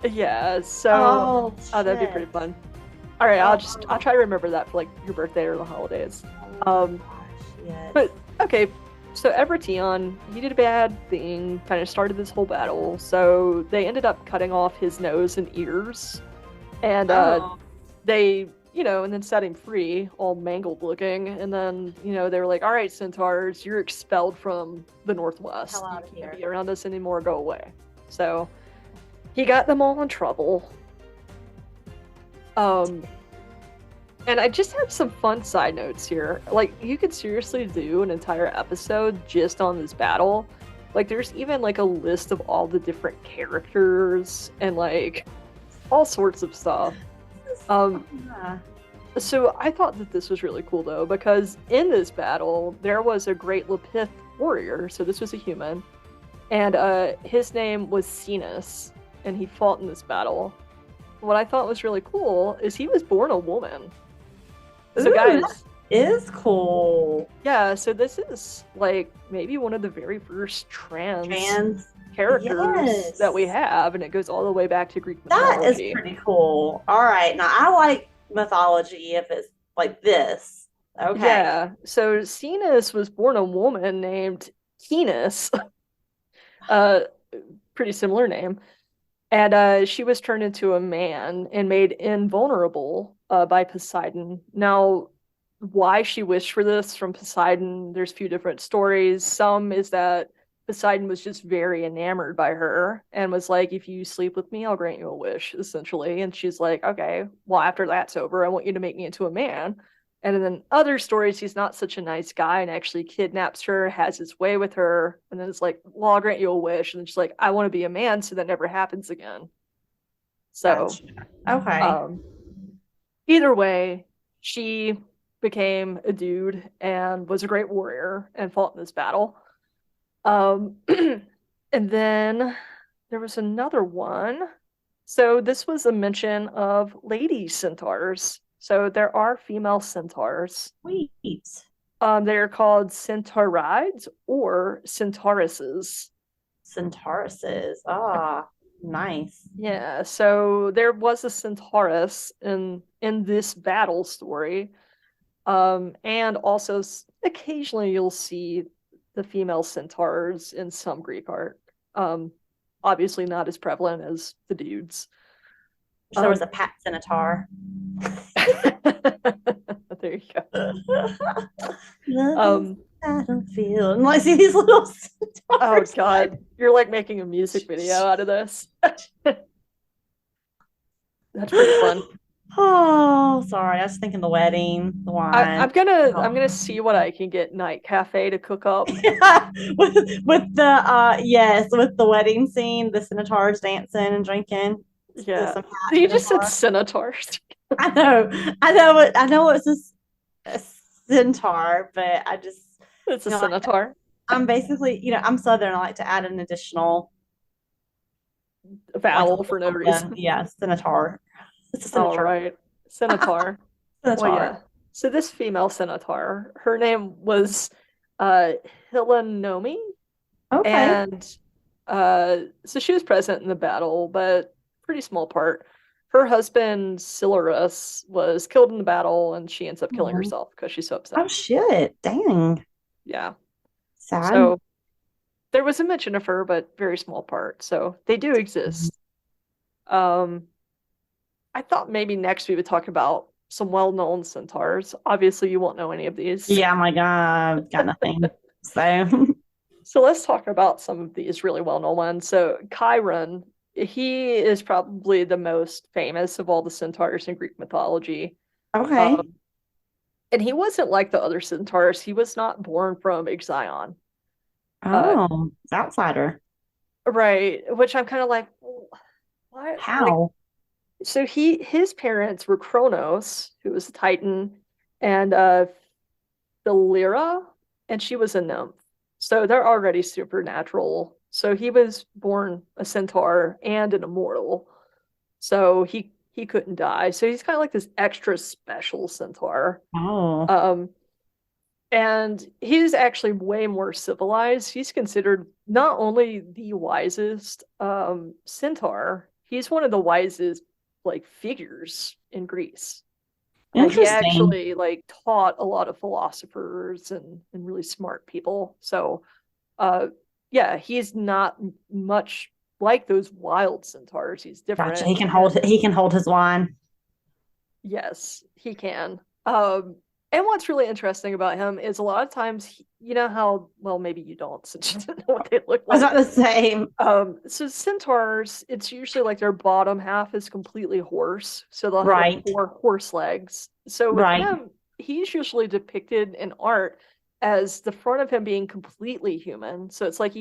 Yeah, so that'd be shit. pretty fun. All right, I'll try to remember that for like your birthday or the holidays. Gosh, yes. But okay, so Evertion, he did a bad thing, kind of started this whole battle. So they ended up cutting off his nose and ears, and they, and then set him free, all mangled looking. And then, they were like, "All right, centaurs, you're expelled from the Northwest. Hell out You of can't here." be around us anymore. Go away." So he got them all in trouble. And I just have some fun side notes here. Like, you could seriously do an entire episode just on this battle. Like, there's even like a list of all the different characters and like all sorts of stuff. Yeah. So I thought that this was really cool though, because in this battle there was a great Lapith warrior. So this was a human, and his name was Cenas, and he fought in this battle. What I thought was really cool is he was born a woman. So Ooh, guys, that is cool. yeah, so this is like maybe one of the very first trans characters Yes. that we have, and it goes all the way back to Greek That is mythology. pretty cool. All right. Now I like mythology if it's like this. Okay. Yeah, so Cenas was born a woman named Venus, pretty similar name, and she was turned into a man and made invulnerable by Poseidon. Now, why she wished for this from Poseidon, there's a few different stories. Some is that Poseidon was just very enamored by her and was like, "If you sleep with me, I'll grant you a wish," essentially. And she's like, "Okay, well, after that's over, I want you to make me into a man." And then other stories, he's not such a nice guy and actually kidnaps her, has his way with her, and then it's like, "Well, I'll grant you a wish." And then she's like, "I want to be a man," so that never happens again. So, Okay. Either way, she became a dude and was a great warrior and fought in this battle. And then there was another one. So this was a mention of lady centaurs. So there are female centaurs. Sweet. They are called centaurides or centauruses. Centauruses. Nice. Yeah, so there was a centaurus in this battle story. And also occasionally you'll see the female centaurs in some Greek art. Obviously not as prevalent as the dudes. There was a Pat Centaur. There you go. Battlefield. And I see these little centaurs. Oh God, you're like making a music video out of this. That's pretty fun. Oh, sorry. I was thinking the wedding, the wine. I'm gonna see what I can get Night Cafe to cook up. with the wedding scene, the centaurs dancing and drinking. Yeah, you just said centaurs. I know it's a centaur, but it's a centaur. I'm basically, I'm Southern. I like to add an additional vowel for no reason. Yeah, centaur. It's a centaur. All right, centaur. Centaur. Well, yeah. So this female centaur, her name was uh Hilanomi, Okay. and so she was present in the battle, but pretty small part. Her husband Silurus was killed in the battle, and she ends up killing Oh, herself because she's so oh upset. shit. Dang. Yeah. Sad. So there was a mention of her, but very small part. So they do exist. Um, I thought maybe next we would talk about some well-known centaurs. Obviously, you won't know any of these. Yeah, my God. Got nothing. So, So let's talk about some of these really well-known ones. So Chiron, he is probably the most famous of all the centaurs in Greek mythology. okay. Um, and he wasn't like the other centaurs. He was not born from Ixion. Uh, Oh, outsider. right, which I'm kind of like, well, what? Like, How? so his parents were Kronos, who was a Titan, and Philyra, and she was a nymph. So they're already supernatural. So he was born a centaur and an immortal. So he couldn't die. So he's kind of like this extra special centaur. Oh, Um, and he's actually way more civilized. He's considered not only the wisest centaur, he's one of the wisest like figures in Greece. He interesting. actually like taught a lot of philosophers and really smart people. So uh yeah, he's not much like those wild centaurs. He's Gotcha. different. And He can hold his wine. yes, he can. And what's really interesting about him is a lot of times, you know how, well, maybe you don't since you didn't know what they look It's not like. the same. So centaurs, it's usually like their bottom half is completely horse, so they'll have like Right. four horse legs. So with Right. him, he's usually depicted in art as the front of him being completely human. So it's like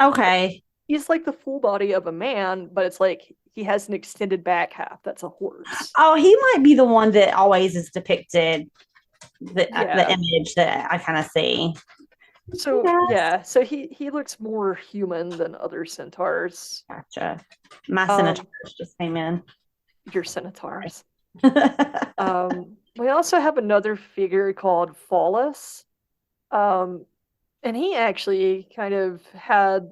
Okay. he's like the full body of a man, but it's like he has an extended back half that's a horse. Oh, he might be the one that always is depicted the Yeah. image that I kind of see. So Yes. yeah, so he looks more human than other centaurs. Gotcha. My Um, senators just came in. your centaurs. We also have another figure called Pholus. Um, and he actually kind of had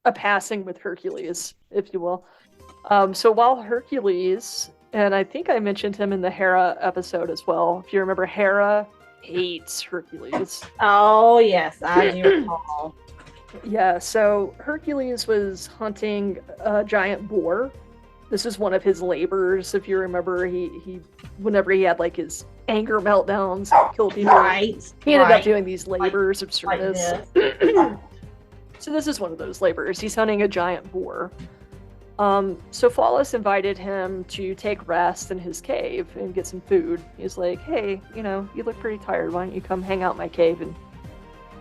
a passing with Hercules, if you will. So while Hercules, and I think I mentioned him in the Hera episode as well. If you remember, Hera hates Hercules. Oh, yes, I do recall. Yeah, so Hercules was hunting a giant boar. This is one of his labors. If you remember, he whenever he had like his anger meltdowns, kill people, Right. he ended up Right. doing these labors of Like service. this. So this is one of those labors. He's hunting a giant boar. So Pholus invited him to take rest in his cave and get some food. He's like, hey, you look pretty tired. Why don't you come hang out in my cave and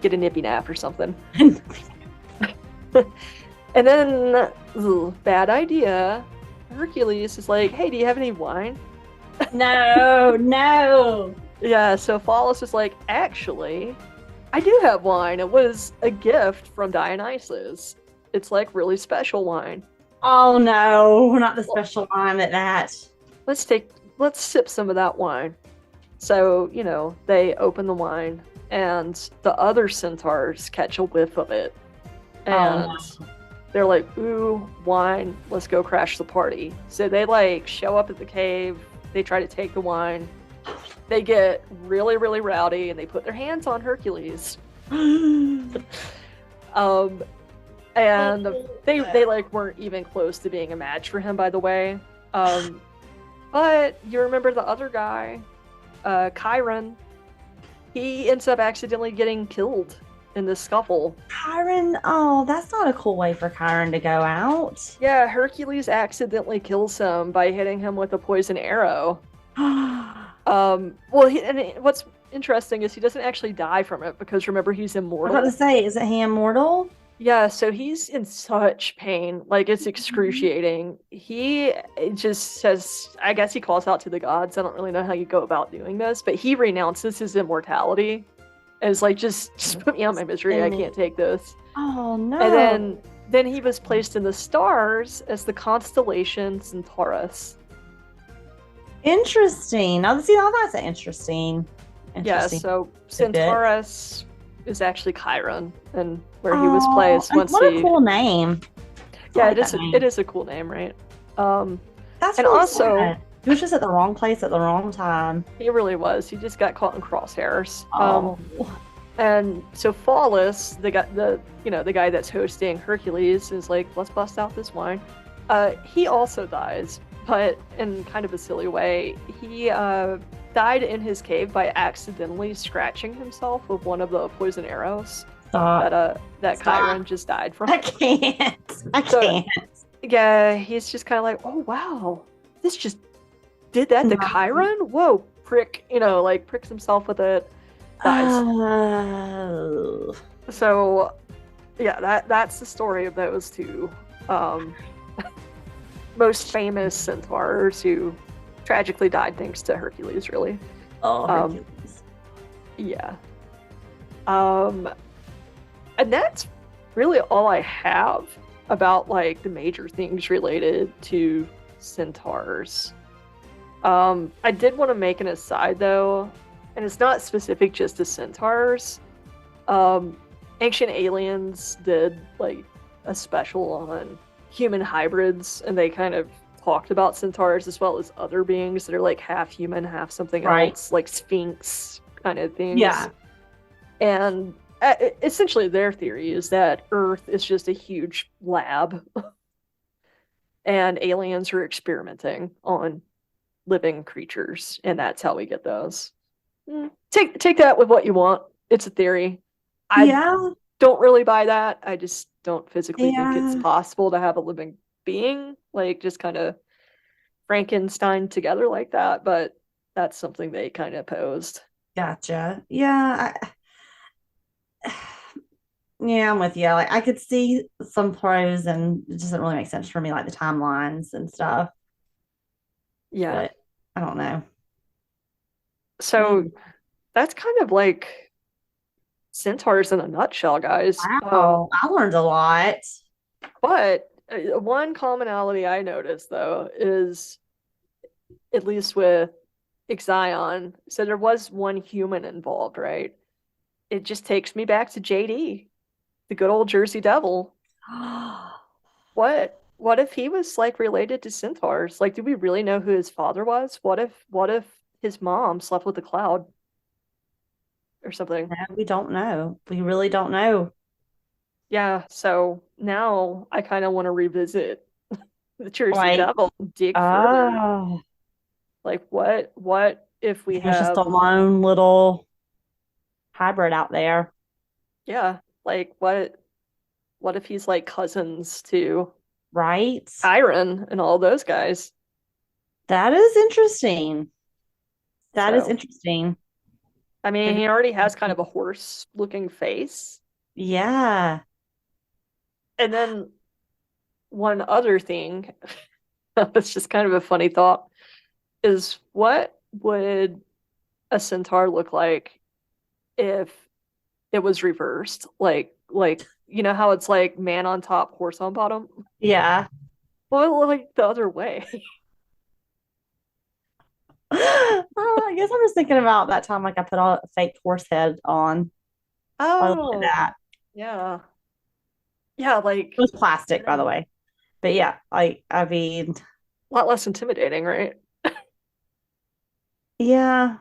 get a nippy nap or something? And then, bad idea. Hercules is like, hey, do you have any wine? No, no. Yeah, so Pholus is like, actually, I do have wine. It was a gift from Dionysus. It's like really special wine. Oh no, not the special line at that. Let's sip some of that wine. So, they open the wine and the other centaurs catch a whiff of it. Oh And they're like, ooh, wine, let's go crash the party. So they like show up at the cave, they try to take the wine. They get really, really rowdy and they put their hands on Hercules. no. And they like weren't even close to being a match for him, by the way. But you remember the other guy, Chiron, he ends up accidentally getting killed in this scuffle. Chiron, oh, that's not a cool way for Chiron to go out. Yeah, Hercules accidentally kills him by hitting him with a poison arrow. What's interesting is he doesn't actually die from it because remember he's I was immortal. about to say, is it he immortal? Yeah, so he's in such pain, like it's excruciating. He just says, I guess he calls out to the gods. I don't really know how you go about doing this, but he renounces his immortality. And it's like, just put me out of my misery. I can't take this. Oh no. And then he was placed in the stars as the constellation Centaurus. Interesting. Now, see, now that's interesting. Yeah, Interesting so tidbit. Centaurus is actually Chiron and where he was Oh, placed and once what a he cool name. I yeah, like that it name. is a cool name, right? Um That's and really also sad. He was just at the wrong place at the wrong time. he really was. He just got caught in crosshairs. Oh, And so Flawless, the guy that's hosting Hercules is like, let's bust out this wine. He also dies, but in kind of a silly way. He died in his cave by accidentally scratching himself with one of the poison arrows stop. that Stop. Chiron just died from. I can't. I So can't. yeah, he's just kind of like, oh wow, this just did that to No. Chiron? Whoa, prick, like pricks himself with it, dies. Oh. So yeah, that's the story of those two um, most famous centaurs who tragically died thanks to Hercules, really. Oh, Um, Hercules. yeah. Um, and that's really all I have about like the major things related to centaurs. I did want to make an aside though, and it's not specific just to centaurs. Um, Ancient Aliens did like a special on human hybrids, and they kind of talked about centaurs as well as other beings that are like half human, half something Right. else, like sphinx kind of things. Yeah. And essentially, their theory is that Earth is just a huge lab, and aliens are experimenting on living creatures, and that's how we get those. Take that with what you want. It's a theory. I Yeah. don't really buy that. I just don't physically think it's Yeah. possible to have a living being like just kind of Frankenstein together like that, but that's something they kind of posed. Gotcha. Yeah. Yeah, I'm with you. Like I could see some pros and it doesn't really make sense for me, like the timelines and stuff. Yeah. But I don't know. So Mm. that's kind of like centaurs in a nutshell, guys. Wow, I learned a lot. But one commonality I noticed though is at least with Ixion, so there was one human involved, right? It just takes me back to JD, the good old Jersey Devil. What if he was like related to centaurs? Like, do we really know who his father was? What if his mom slept with a cloud or something? No, we don't know. We really don't know. Yeah, so now I kind of want to revisit the Jersey Like, Devil, dig further. oh, Like, what if we he was just have, a lone little hybrid out there, yeah, like what if he's like cousins to right? Iron and all those guys? That is interesting. That is So, interesting. I mean, Maybe, he already has kind of a horse looking face. yeah. And then one other thing, that's just kind of a funny thought, is what would a centaur look like if it was reversed? Like you know how it's like man on top, horse on bottom? Yeah. Well, like the other way. I guess I'm just thinking about that time, like I put a fake horse head on. I look at Oh, that. yeah. Yeah, It like was plastic, by the way. But yeah, I mean, a lot less intimidating, right? yeah.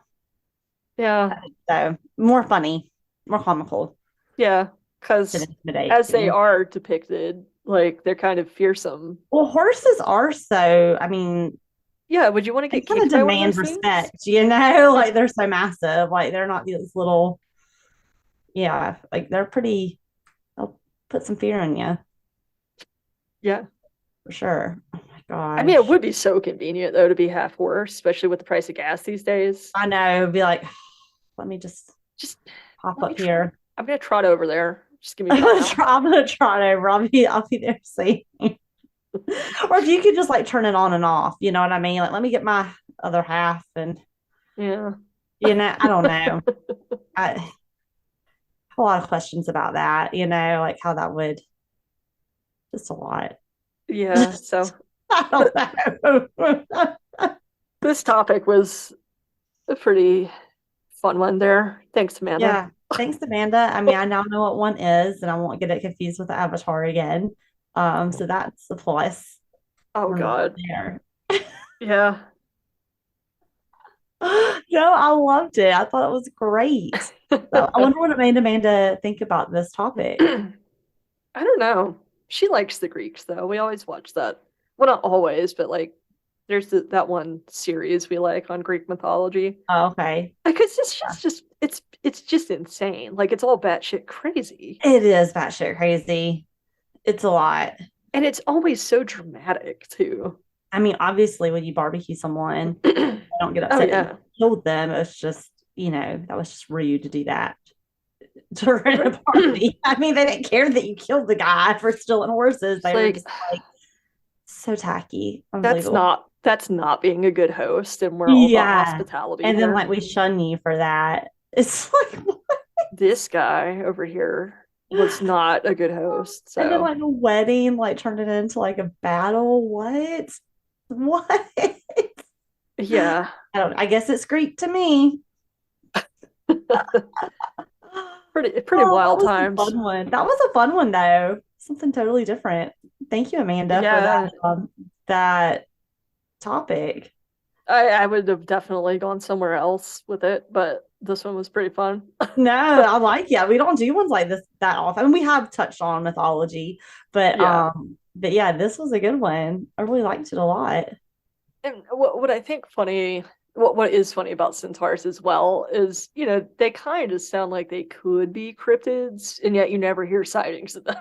Yeah. So more funny, more comical Yeah. than Because as they intimidating. are depicted, like they're kind of fearsome. Well, horses are so, I mean, Yeah, would you want to they get kind of kicked by one of demand those things? respect, like they're so massive. Like they're not these little, yeah, like they're pretty, they'll put some fear in you Yeah. for sure. Oh my I mean, it gosh. would be so convenient though to be half horse, especially with the price of gas these days. I know, be like, let me just Just hop let me up try. here. I'm gonna trot over there. Just give me 1 hour. I'm gonna try it over. I'll be there soon. Or if you could just like turn it on and off, you know what I mean? Like, let me get my other half, and Yeah. I don't know. I have a lot of questions about that, like how that would just a lot. Yeah. So I don't know. This topic was a pretty fun one there. Thanks, Amanda. Yeah. Thanks, Amanda. I mean, I now know what one is, and I won't get it confused with the Avatar again. So that's a plus. Oh We're not God. there. Yeah. No, I loved it. I thought it was great. So I wonder what it made Amanda think about this topic. I don't know. She likes the Greeks though. We always watch that. Well, not always, but like there's that one series we like on Greek mythology. Oh, okay. Because it's just insane. Like it's all batshit crazy. It is batshit crazy. It's a lot. And it's always so dramatic too. I mean, obviously, when you barbecue someone, I don't get Oh upset that you yeah. killed them. It's just, that was just rude to do that during a party. I mean, they didn't care that you killed the guy for stealing horses. They were Like just like so tacky, that's unbelievable. not being a good host, and we're all about Yeah. hospitality And then here. like we shun you for that. It's like This guy over here was not a good host. and then So like a wedding like turned it into like a battle. What? What? yeah. I guess it's Greek to me. Pretty Oh, that wild was a times. fun one. That was a fun one though. Something totally different. Thank you, Amanda, for Yeah. that topic. I would have definitely gone somewhere else with it, but this one was pretty fun. No, I like yeah. We don't do ones like this that often. We have touched on mythology, Yeah. but yeah, this was a good one. I really liked it a lot. And what I think funny, what is funny about centaurs as well is, they kind of sound like they could be cryptids, and yet you never hear sightings of them.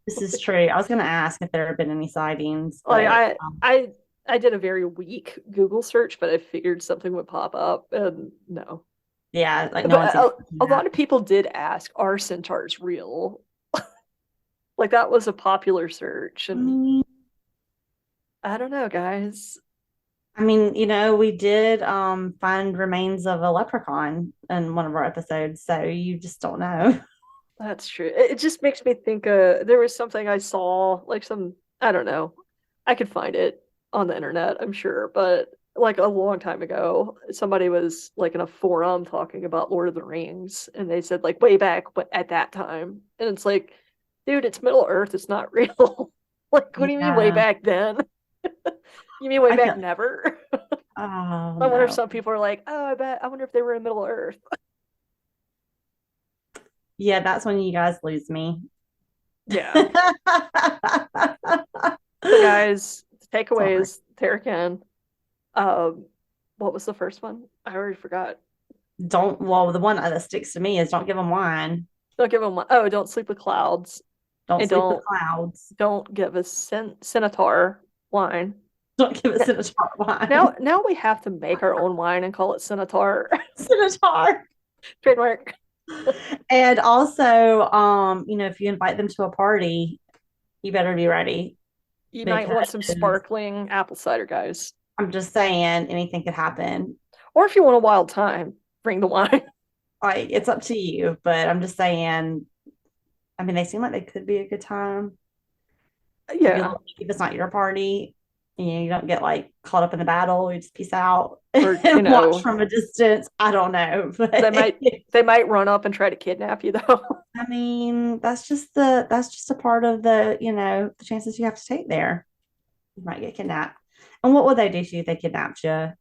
This is true. I was gonna ask if there have been any sightings, Like but I did a very weak Google search, but I figured something would pop up, and no. yeah, like no But one's a that. lot of people did ask, are centaurs real? Like that was a popular search, and Mm, I don't know, guys. I mean, we did find remains of a leprechaun in one of our episodes, so you just don't know. That's true. It just makes me think there was something I saw, like some, I don't know. I could find it on the internet, I'm sure, but like a long time ago, somebody was like in a forum talking about Lord of the Rings, and they said like way back, but at that time. And it's like, dude, it's Middle Earth, it's not real. Like, what do you mean way Yeah. back then? You mean way I back feel never? oh I wonder if no. some people are like, oh, I wonder if they were in Middle Earth. Yeah, that's when you guys lose me. Yeah. So guys, the Sorry. takeaways there again. Um, what was the first one? I already forgot. The one that sticks to me is don't give them wine. Don't give them. Oh, don't sleep with clouds, Don't and sleep with clouds. don't give a centaur wine. Don't give us a top Now, wine. now we have to make our own wine and call it centaur. Centaur. Trademark. And also, if you invite them to a party, you better be ready You might because want some sparkling apple cider, guys. I'm just saying anything could happen. Or if you want a wild time, bring the wine. Like it's up to you, but I'm just saying. I mean, they seem like they could be a good time. Yeah. If it's not your party, you don't get like caught up in the battle. You just peace out Or, and watch from a distance. I don't know, but they might run up and try to kidnap you though. I mean, that's just a part of the chances you have to take there. You might get kidnapped. And what would they do to you if they kidnapped you? I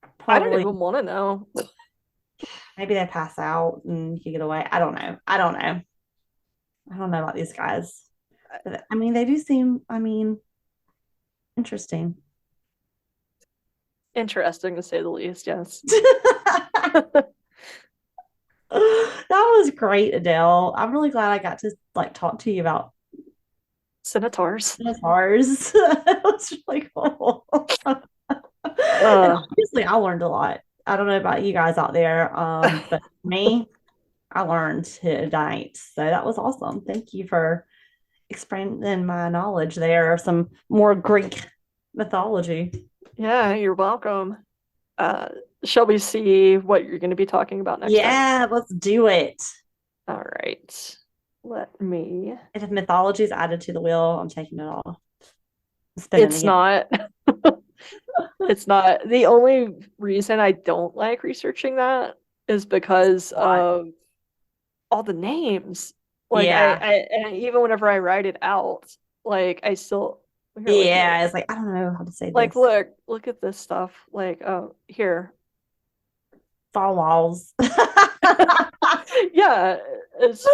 don't Probably even want to know. maybe they pass out and you get away. I don't know. I don't know. I don't know about these guys. But I mean, they do seem, interesting. Interesting to say the least, yes. That was great, Adele. I'm really glad I got to like talk to you about Centaurs. dinosaurs. It was really cool. And Uh, obviously I learned a lot. I don't know about you guys out there, but me, I learned tonight. So that was awesome. Thank you for expanding my knowledge there of some more Greek mythology. yeah, you're welcome. Uh, shall we see what you're going to be talking about next time? Yeah, let's do it. All right. Let me. And if mythology is added to the wheel, I'm taking it all. I'm spinning It's again. not. It's not the only reason I don't like researching that is because of all the names. Like Yeah. and even whenever I write it out, like I still here, Yeah. It's like, I don't know how to say like this. look at this stuff. Like, oh, here. Fall walls. Yeah, it's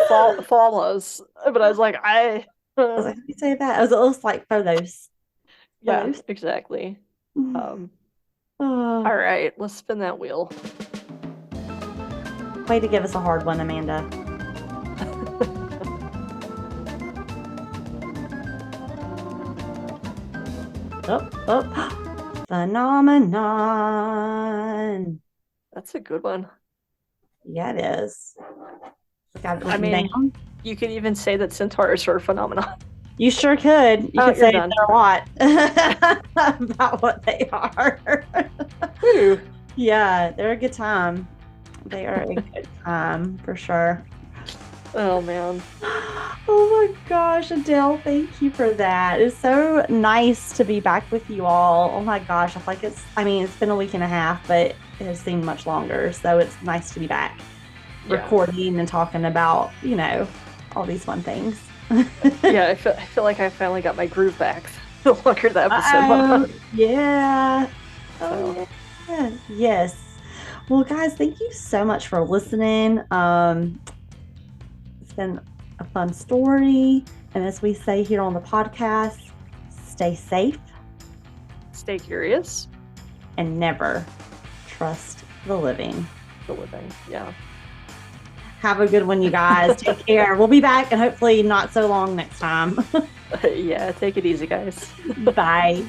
follows. But I was like, I was like, how do you say that? It looks like photos. yeah, Photos. exactly. Oh, All right, let's spin that wheel. way to give us a hard one, Amanda. Phenomenon. That's a good one. Yeah, it is. Got it I written mean, down. you could even say that centaurs are a phenomenon. You sure could. You Oh, could you're say done. a lot about what they are. Woo. Yeah, they're a good time. They are a good time for sure. Oh man. Oh my gosh, Adele, thank you for that. It's so nice to be back with you all. Oh my gosh, I feel like it's been a week and a half, but it has seemed much longer. So it's nice to be back recording and talking about, all these fun things. Yeah, I feel like I finally got my groove back. The longer the episode went on. Yeah. So. Yeah. Yes. Well, guys, thank you so much for listening. It's been a fun story. And as we say here on the podcast, stay safe. Stay curious. And never trust the living. The living, yeah. Have a good one, you guys. Take care. We'll be back and hopefully not so long next time. Yeah, take it easy, guys. Bye.